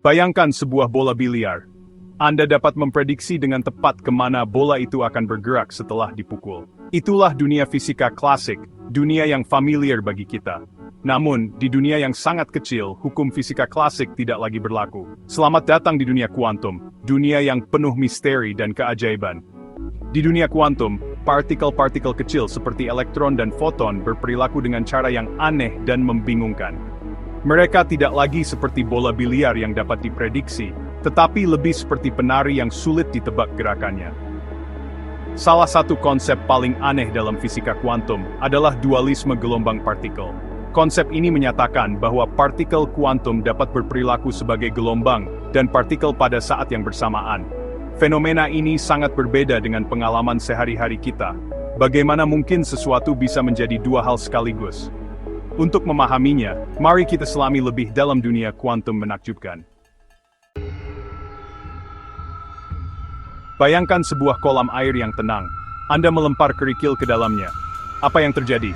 Bayangkan sebuah bola biliar. Anda dapat memprediksi dengan tepat kemana bola itu akan bergerak setelah dipukul. Itulah dunia fisika klasik, dunia yang familiar bagi kita. Namun, di dunia yang sangat kecil, hukum fisika klasik tidak lagi berlaku. Selamat datang di dunia kuantum, dunia yang penuh misteri dan keajaiban. Di dunia kuantum, partikel-partikel kecil seperti elektron dan foton berperilaku dengan cara yang aneh dan membingungkan. Mereka tidak lagi seperti bola biliar yang dapat diprediksi, tetapi lebih seperti penari yang sulit ditebak gerakannya. Salah satu konsep paling aneh dalam fisika kuantum adalah dualisme gelombang partikel. Konsep ini menyatakan bahwa partikel kuantum dapat berperilaku sebagai gelombang dan partikel pada saat yang bersamaan. Fenomena ini sangat berbeda dengan pengalaman sehari-hari kita. Bagaimana mungkin sesuatu bisa menjadi dua hal sekaligus? Untuk memahaminya, mari kita selami lebih dalam dunia kuantum menakjubkan. Bayangkan sebuah kolam air yang tenang. Anda melempar kerikil ke dalamnya. Apa yang terjadi?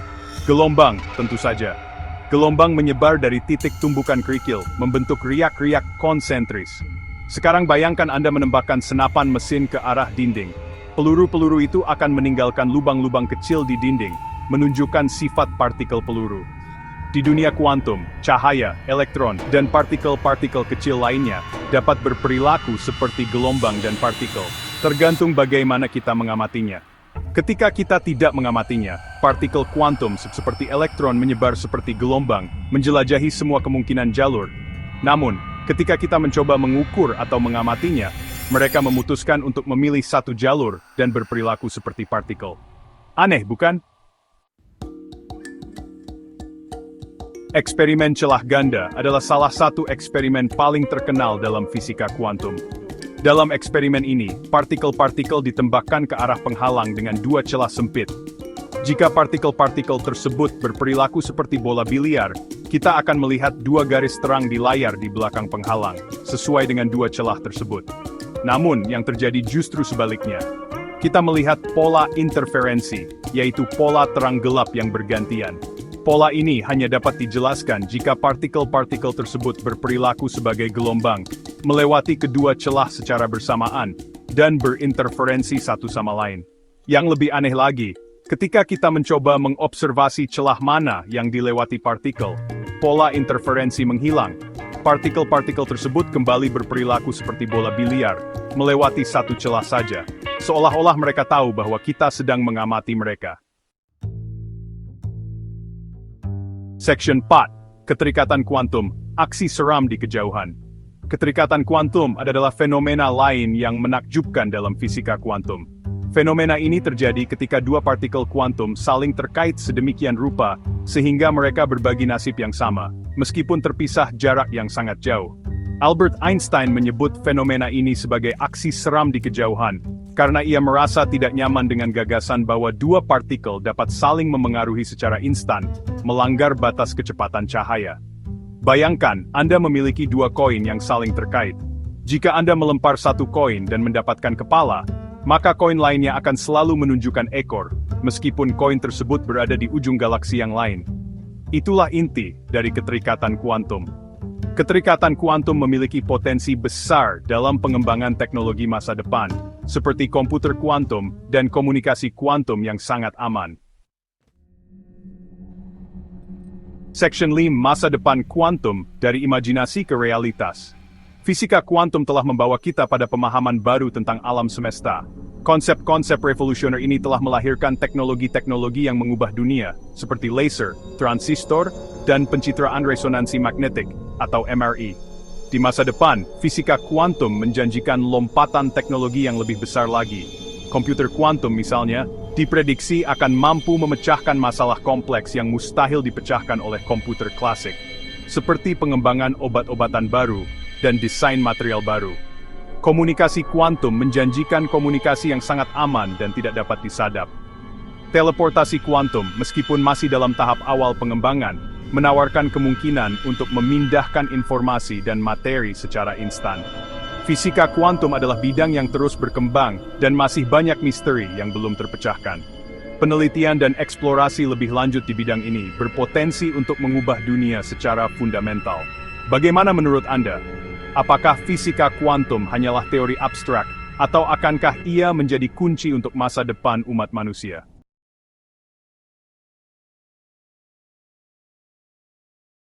Gelombang, tentu saja. Gelombang menyebar dari titik tumbukan kerikil, membentuk riak-riak konsentris. Sekarang bayangkan Anda menembakkan senapan mesin ke arah dinding. Peluru-peluru itu akan meninggalkan lubang-lubang kecil di dinding, menunjukkan sifat partikel peluru. Di dunia kuantum, cahaya, elektron, dan partikel-partikel kecil lainnya dapat berperilaku seperti gelombang dan partikel, tergantung bagaimana kita mengamatinya. Ketika kita tidak mengamatinya, partikel kuantum seperti elektron menyebar seperti gelombang, menjelajahi semua kemungkinan jalur. Namun, ketika kita mencoba mengukur atau mengamatinya, mereka memutuskan untuk memilih satu jalur dan berperilaku seperti partikel. Aneh, bukan? Eksperimen celah ganda adalah salah satu eksperimen paling terkenal dalam fisika kuantum. Dalam eksperimen ini, partikel-partikel ditembakkan ke arah penghalang dengan dua celah sempit. Jika partikel-partikel tersebut berperilaku seperti bola biliar, kita akan melihat dua garis terang di layar di belakang penghalang, sesuai dengan dua celah tersebut. Namun, yang terjadi justru sebaliknya. Kita melihat pola interferensi, yaitu pola terang-gelap yang bergantian. Pola ini hanya dapat dijelaskan jika partikel-partikel tersebut berperilaku sebagai gelombang, melewati kedua celah secara bersamaan, dan berinterferensi satu sama lain. Yang lebih aneh lagi, ketika kita mencoba mengobservasi celah mana yang dilewati partikel, pola interferensi menghilang. Partikel-partikel tersebut kembali berperilaku seperti bola biliar, melewati satu celah saja, seolah-olah mereka tahu bahwa kita sedang mengamati mereka. Section 4. Keterikatan kuantum, aksi seram di kejauhan. Keterikatan kuantum adalah fenomena lain yang menakjubkan dalam fisika kuantum. Fenomena ini terjadi ketika dua partikel kuantum saling terkait sedemikian rupa, sehingga mereka berbagi nasib yang sama, meskipun terpisah jarak yang sangat jauh. Albert Einstein menyebut fenomena ini sebagai aksi seram di kejauhan, karena ia merasa tidak nyaman dengan gagasan bahwa dua partikel dapat saling memengaruhi secara instan, melanggar batas kecepatan cahaya. Bayangkan, Anda memiliki dua koin yang saling terkait. Jika Anda melempar satu koin dan mendapatkan kepala, maka koin lainnya akan selalu menunjukkan ekor, meskipun koin tersebut berada di ujung galaksi yang lain. Itulah inti dari keterikatan kuantum. Keterikatan kuantum memiliki potensi besar dalam pengembangan teknologi masa depan, seperti komputer kuantum dan komunikasi kuantum yang sangat aman. Section 5. Masa depan kuantum dari imajinasi ke realitas. Fisika kuantum telah membawa kita pada pemahaman baru tentang alam semesta. Konsep-konsep revolusioner ini telah melahirkan teknologi-teknologi yang mengubah dunia, seperti laser, transistor, dan pencitraan resonansi magnetik, atau MRI. Di masa depan, fisika kuantum menjanjikan lompatan teknologi yang lebih besar lagi. Komputer kuantum misalnya, diprediksi akan mampu memecahkan masalah kompleks yang mustahil dipecahkan oleh komputer klasik, seperti pengembangan obat-obatan baru dan desain material baru. Komunikasi kuantum menjanjikan komunikasi yang sangat aman dan tidak dapat disadap. Teleportasi kuantum, meskipun masih dalam tahap awal pengembangan, menawarkan kemungkinan untuk memindahkan informasi dan materi secara instan. Fisika kuantum adalah bidang yang terus berkembang dan masih banyak misteri yang belum terpecahkan. Penelitian dan eksplorasi lebih lanjut di bidang ini berpotensi untuk mengubah dunia secara fundamental. Bagaimana menurut Anda? Apakah fisika kuantum hanyalah teori abstrak, atau akankah ia menjadi kunci untuk masa depan umat manusia?